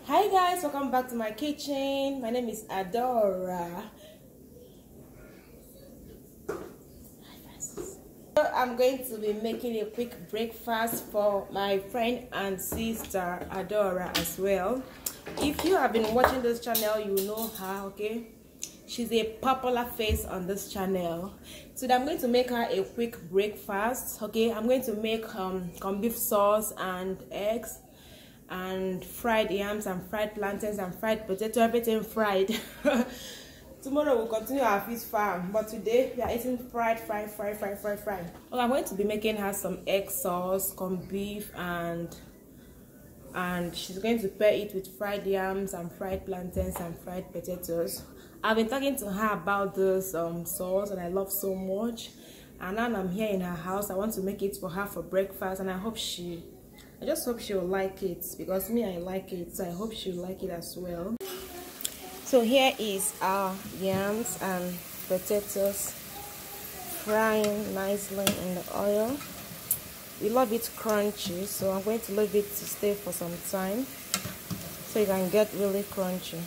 Hi guys, welcome back to my kitchen. My name is Adaora. I'm going to be making a quick breakfast for my friend and sister Adaora as well. If you have been watching this channel, you know her, okay? She's a popular face on this channel. So I'm going to make her a quick breakfast, okay? I'm going to make corned beef sauce and eggs and fried yams and fried plantains and fried potato, everything fried. Tomorrow we'll continue our fish farm, but today we are eating fried. Well, I'm going to be making her some egg sauce, corned beef, and she's going to pair it with fried yams and fried plantains and fried potatoes. I've been talking to her about this sauce and I love so much, and now I'm here in her house. I want to make it for her for breakfast, and I just hope she'll like it, because me, I like it, so I hope she'll like it as well. So here is our yams and potatoes frying nicely in the oil. We love it crunchy, so I'm going to leave it to stay for some time so it can get really crunchy.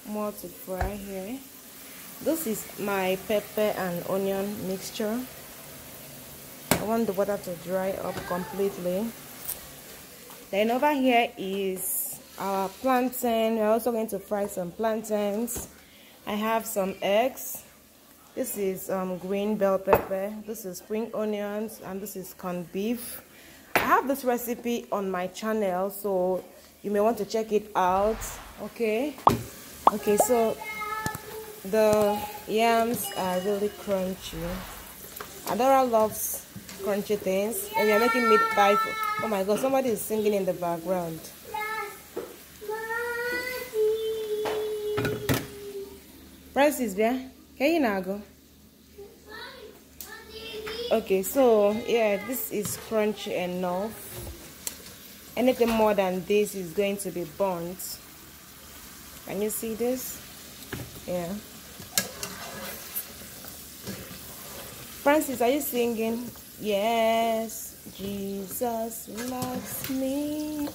More to fry here. This is my pepper and onion mixture. I want the water to dry up completely. Then over here is our plantain. We're also going to fry some plantains. I have some eggs. This is green bell pepper. This is spring onions, and this is corned beef. I have this recipe on my channel, so you may want to check it out. Okay, so the yams are really crunchy. Adaora loves crunchy things, and we are making meat pie. Oh my god, somebody is singing in the background. Francis, can you now go? Okay, so yeah, this is crunchy enough. Anything more than this is going to be burnt. Can you see this? Yeah. Francis, are you singing? Yes, Jesus loves me.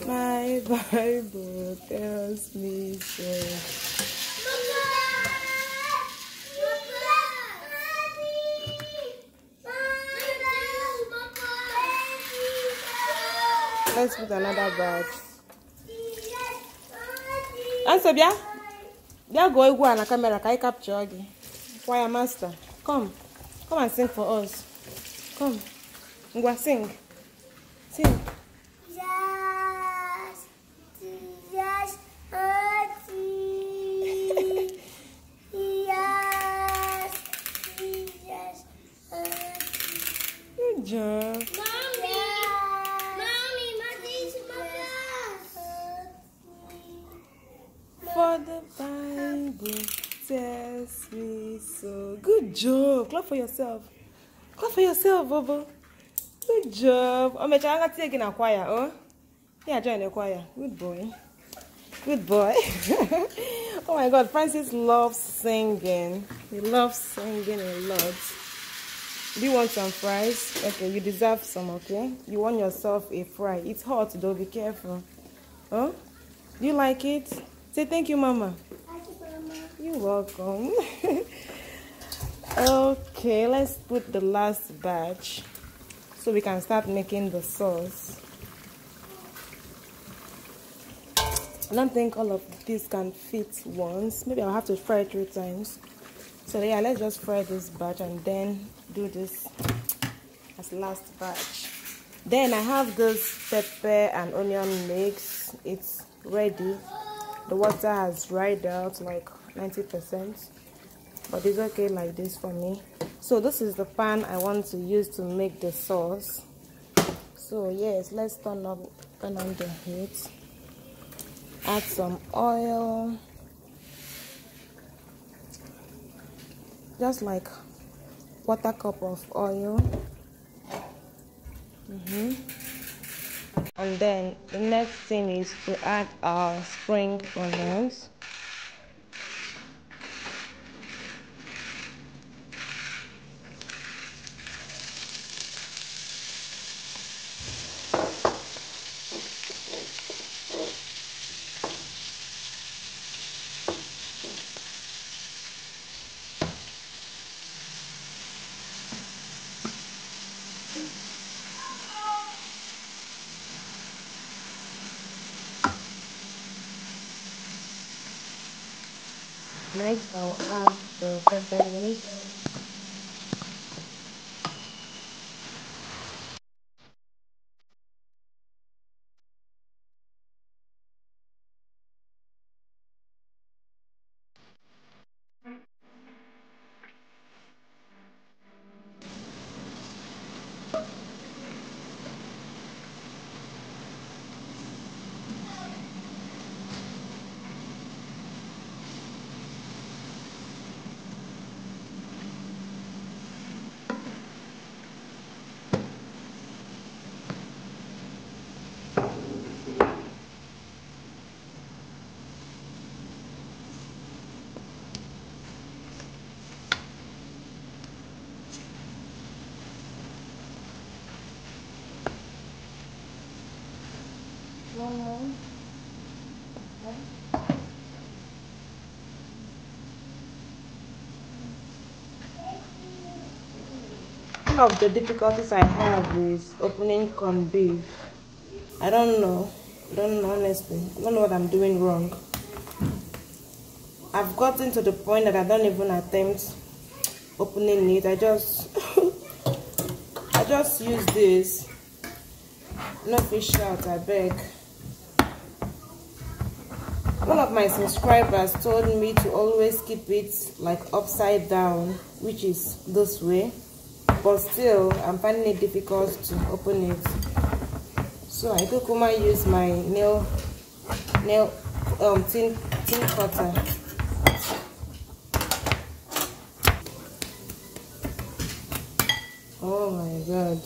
My Bible tells me so. Let's put another bag. Answer, yeah? Yeah, go on a camera. Can I capture again? Choir master, come and sing for us. Come, go sing. Yes, yes, yes, Good job. For the Bible tells me so. Good job. Clap for yourself. Clap for yourself, Bobo. Good job. Oh, I'm taking a choir. Oh, yeah, join the choir. Good boy. Good boy. Oh my God, Francis loves singing. He loves singing a lot. Do you want some fries? Okay, you deserve some. Okay, you want yourself a fry. It's hot though. Be careful. Oh, do you like it? Say thank you, Mama. Thank you, Mama. You're welcome. Okay, let's put the last batch so we can start making the sauce. I don't think all of this can fit once. Maybe I'll have to fry it 3 times. So yeah, let's just fry this batch and then do this as last batch. Then I have this pepper and onion mix. It's ready. The water has dried out like 90%, but it's okay like this for me. So this is the pan I want to use to make the sauce. So yes, let's turn on the heat. Add some oil, just like 1/4 cup of oil. And then the next thing is to add our spring onions. Next, I'll add the pepper meat. One of the difficulties I have is opening corned beef. I don't know. Honestly. I don't know what I'm doing wrong. I've gotten to the point that I don't even attempt opening it. I just use this. No fish out, I beg. One of my subscribers told me to always keep it like upside down, which is this way, but still I'm finding it difficult to open it. So I could come and use my tin cutter. Oh my god.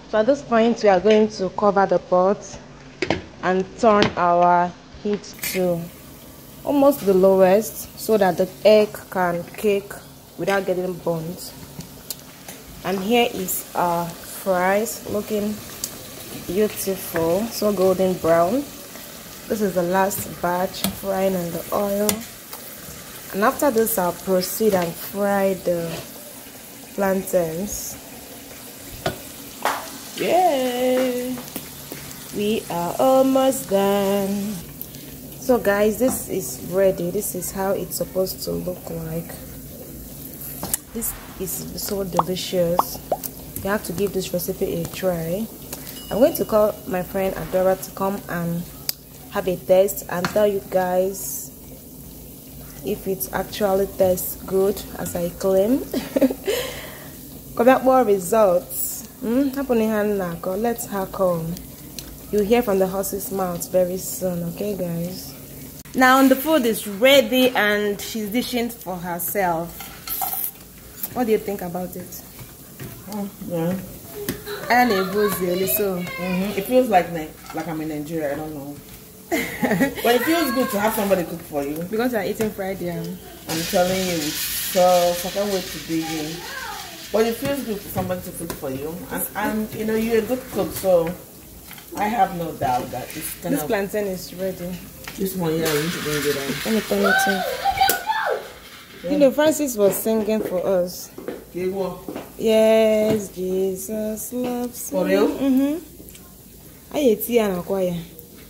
So at this point we are going to cover the pot and turn our heat to almost the lowest so that the egg can cake without getting burnt. And here is our fries, looking beautiful, so golden brown. This is the last batch, frying in the oil. And after this I'll proceed and fry the plantains. Yeah, we are almost done. So guys, this is ready. This is how it's supposed to look like. This is so delicious. You have to give this recipe a try. I'm going to call my friend Adaora to come and have a taste and tell you guys if it actually tastes good as I claim. Come back more results. Let's her come. You'll hear from the horse's mouth very soon, okay guys? Now the food is ready and she's dishing for herself. What do you think about it? Yeah. It feels like I'm in Nigeria, I don't know. But it feels good to have somebody cook for you. Because you're eating fried yam. I'm telling you, it's so I can't wait to dig in. But it feels good for somebody to cook for you. And you know, you're a good cook, so I have no doubt that it's gonna... This plantain is ready. This one, yeah, you need to bring it on. Let me turn it in. You know, Francis was singing for us. Yes, Jesus loves me. For real?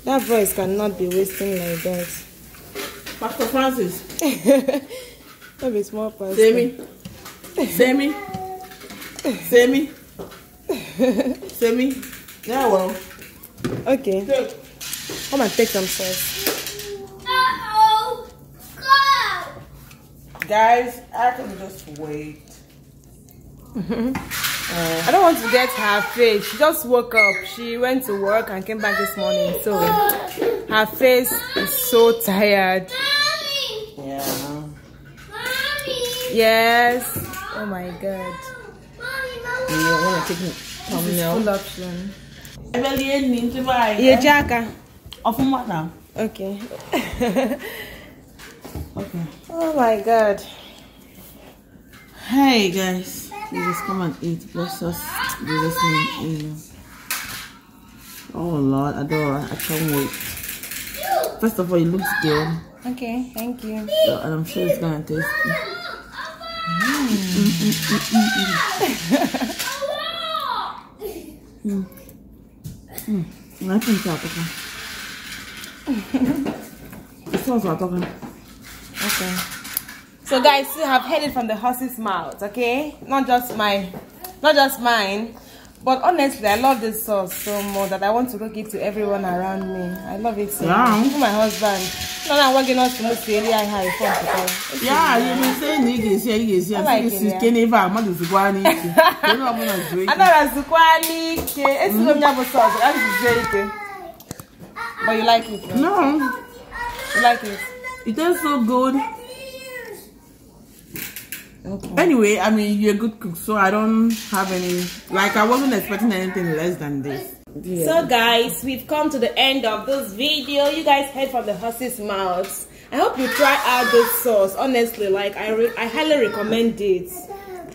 That voice cannot be wasting like that. Pastor Francis. That be small pastor. Say me. Say me. Say me. Say me. Yeah, well. Okay. Come and take some sauce. Guys, I can just wait. I don't want to get her face. She just woke up. She went to work and came back this morning. So her face is so tired. Yeah. Yes. Oh my God. You want to take me? Full option. Yeah, Jaka. Okay. Okay. Okay. Oh my God. Hey guys, Jesus, come and eat. Bless us. Jesus' name. Amen. Oh Lord, Adaora, I can't wait. First of all, it looks good. Okay, thank you. So, and I'm sure it's gonna taste good. I think so. It's also talking. Okay. So guys, you have heard it from the horse's mouth, okay? Not just mine, but honestly, I love this sauce so much that I want to cook it to everyone around me. I love it so much. Even my husband. No, I'm working on to move area high. Yeah, you've been saying niggas here. I like it. But you like it? Right? No. You like it? It tastes so good. Okay. Anyway, I mean, you're a good cook, so I don't have any, like, I wasn't expecting anything less than this. Yeah. So guys, we've come to the end of this video. You guys heard from the horse's mouths. I hope you try out this sauce. Honestly, like, I highly recommend it.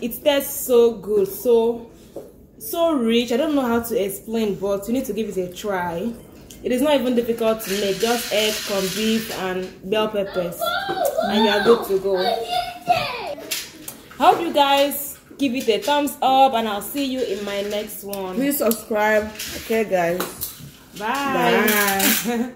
It tastes so good, so rich. I don't know how to explain, but you need to give it a try. It is not even difficult to make. Just egg, corned beef, and bell peppers, and you are good to go. I hope you guys give it a thumbs up, and I'll see you in my next one. Please subscribe. Okay, guys. Bye. Bye.